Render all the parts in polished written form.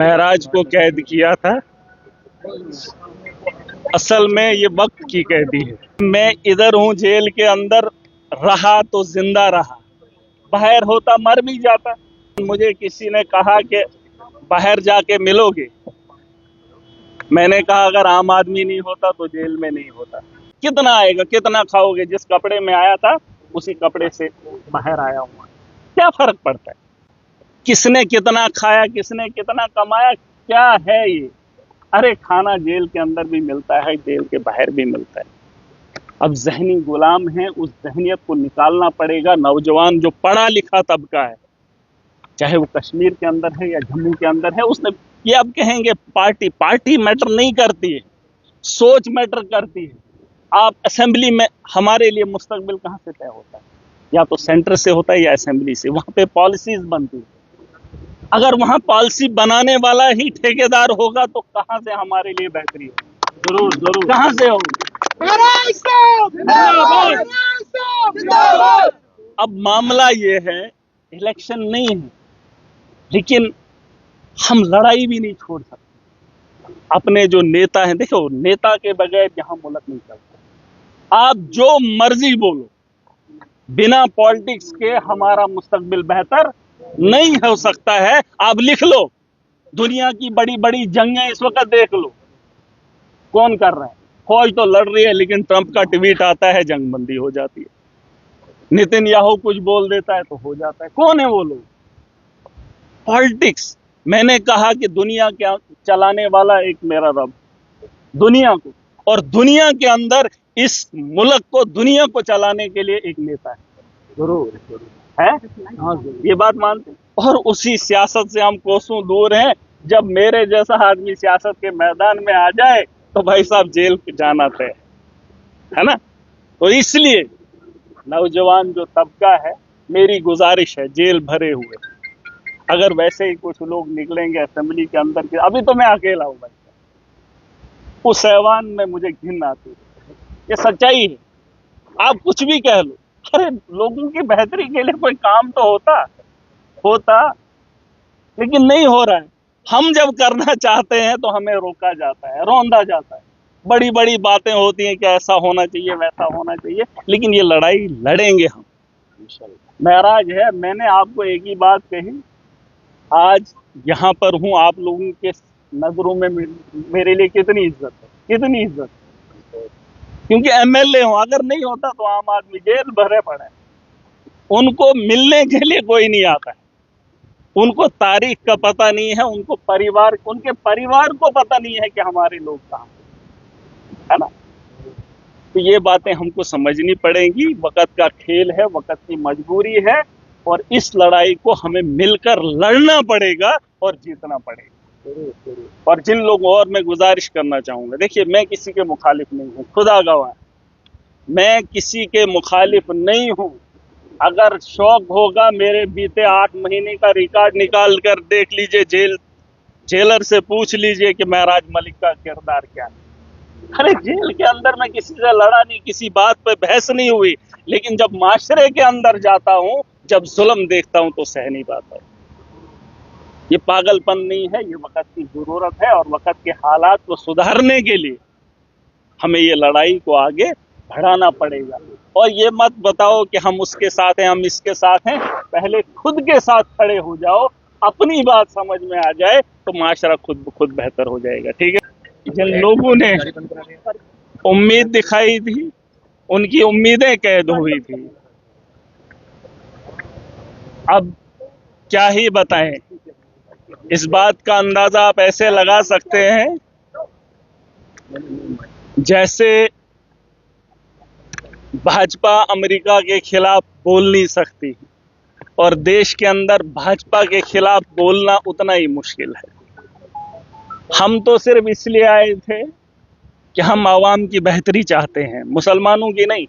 महराज को कैद किया था। असल में ये वक्त की कैदी है। मैं इधर हूँ जेल के अंदर, रहा तो जिंदा रहा, बाहर होता मर भी जाता। मुझे किसी ने कहा कि बाहर जाके मिलोगे, मैंने कहा अगर आम आदमी नहीं होता तो जेल में नहीं होता। कितना आएगा, कितना खाओगे? जिस कपड़े में आया था उसी कपड़े से बाहर आया हूँ, क्या फर्क पड़ता है? किसने कितना खाया, किसने कितना कमाया, क्या है ये? अरे खाना जेल के अंदर भी मिलता है, जेल के बाहर भी मिलता है। अब जहनी गुलाम है, उस जहनियत को निकालना पड़ेगा। नौजवान जो पढ़ा लिखा तबका है, चाहे वो कश्मीर के अंदर है या जम्मू के अंदर है, उसने ये अब कहेंगे पार्टी मैटर नहीं करती है, सोच मैटर करती है। आप असेंबली में, हमारे लिए मुस्तकबिल कहाँ से तय होता है? या तो सेंटर से होता है या असेंबली से। वहां पे पॉलिसीज बनती है। अगर वहां पॉलिसी बनाने वाला ही ठेकेदार होगा तो कहां से हमारे लिए बेहतरी होगी? जरूर जरूर, कहां से होगी? अब मामला ये है, इलेक्शन नहीं है, लेकिन हम लड़ाई भी नहीं छोड़ सकते। अपने जो नेता हैं, देखो नेता के बगैर यहां मुल्क नहीं चलता। आप जो मर्जी बोलो, बिना पॉलिटिक्स के हमारा मुस्तकबिल बेहतर नहीं हो सकता है। आप लिख लो, दुनिया की बड़ी बड़ी जंगें इस वक्त देख लो, कौन कर रहा है? फौज तो लड़ रही है, लेकिन ट्रंप का ट्वीट आता है, जंग बंदी हो जाती है। नेतन्याहू कुछ बोल देता है तो हो जाता है। कौन है वो लोग? पॉलिटिक्स। मैंने कहा कि दुनिया के चलाने वाला एक मेरा रब, दुनिया को, और दुनिया के अंदर इस मुल्क को, दुनिया को चलाने के लिए एक नेता है। जरूर है, ये बात मानते हैं। और उसी सियासत से हम कोसों दूर हैं। जब मेरे जैसा आदमी सियासत के मैदान में आ जाए तो भाई साहब जेल जाना तय है ना। तो इसलिए नौजवान जो तबका है, मेरी गुजारिश है, जेल भरे हुए, अगर वैसे ही कुछ लोग निकलेंगे असेंबली के अंदर के, अभी तो मैं अकेला हूं भाई, उस ऐवान में मुझे घिन आती है। ये सच्चाई है, आप कुछ भी कह लो। अरे लोगों की बेहतरी के लिए कोई काम तो होता, लेकिन नहीं हो रहा है। हम जब करना चाहते हैं तो हमें रोका जाता है, रौंदा जाता है। बड़ी बड़ी बातें होती हैं कि ऐसा होना चाहिए, वैसा होना चाहिए, लेकिन ये लड़ाई लड़ेंगे हम इंशाल्लाह। महराज है, मैंने आपको एक ही बात कही, आज यहाँ पर हूँ, आप लोगों के नजरों में मेरे लिए कितनी इज्जत है, कितनी इज्जत है। क्योंकि एमएलए हूं, अगर नहीं होता तो आम आदमी जेल भरे पड़े। उनको मिलने के लिए कोई नहीं आता है, उनको तारीख का पता नहीं है, उनको परिवार, उनके परिवार को पता नहीं है कि हमारे लोग कहाँ है ना। तो ये बातें हमको समझनी पड़ेंगी। वक्त का खेल है, वक्त की मजबूरी है, और इस लड़ाई को हमें मिलकर लड़ना पड़ेगा और जीतना पड़ेगा। और जिन लोगों, और मैं गुजारिश करना चाहूंगा, देखिए मैं किसी के मुखालिफ नहीं हूं, खुदा गवाह, मैं किसी के मुखालिफ नहीं हूं। अगर शौक होगा, मेरे बीते 8 महीने का रिकॉर्ड निकाल कर देख लीजिए, जेलर से पूछ लीजिए कि महराज मलिक का किरदार क्या है। अरे जेल के अंदर मैं किसी से लड़ा नहीं, किसी बात पे बहस नहीं हुई, लेकिन जब माशरे के अंदर जाता हूं, जब जुल्म देखता हूं तो सह नहीं पाता। ये पागलपन नहीं है, ये वक्त की जरूरत है, और वक्त के हालात को सुधारने के लिए हमें ये लड़ाई को आगे बढ़ाना पड़ेगा। और ये मत बताओ कि हम उसके साथ हैं, हम इसके साथ हैं। पहले खुद के साथ खड़े हो जाओ, अपनी बात समझ में आ जाए तो माशरा खुद ब खुद बेहतर हो जाएगा। ठीक है। जिन लोगों ने उम्मीद दिखाई थी, उनकी उम्मीदें कैद हुई थी। अब क्या ही बताएं, इस बात का अंदाजा आप ऐसे लगा सकते हैं जैसे भाजपा अमेरिका के खिलाफ बोल नहीं सकती, और देश के अंदर भाजपा के खिलाफ बोलना उतना ही मुश्किल है। हम तो सिर्फ इसलिए आए थे कि हम आवाम की बेहतरी चाहते हैं, मुसलमानों की नहीं,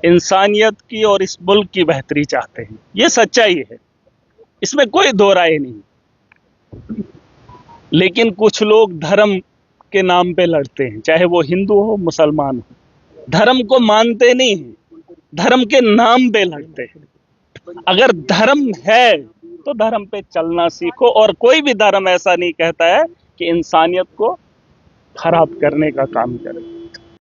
इंसानियत की और इस मुल्क की बेहतरी चाहते हैं। ये सच्चाई है, इसमें कोई दो राय नहीं। लेकिन कुछ लोग धर्म के नाम पे लड़ते हैं, चाहे वो हिंदू हो, मुसलमान हो, धर्म को मानते नहीं हैं, धर्म के नाम पे लड़ते हैं। अगर धर्म है तो धर्म पे चलना सीखो। और कोई भी धर्म ऐसा नहीं कहता है कि इंसानियत को खराब करने का काम करे।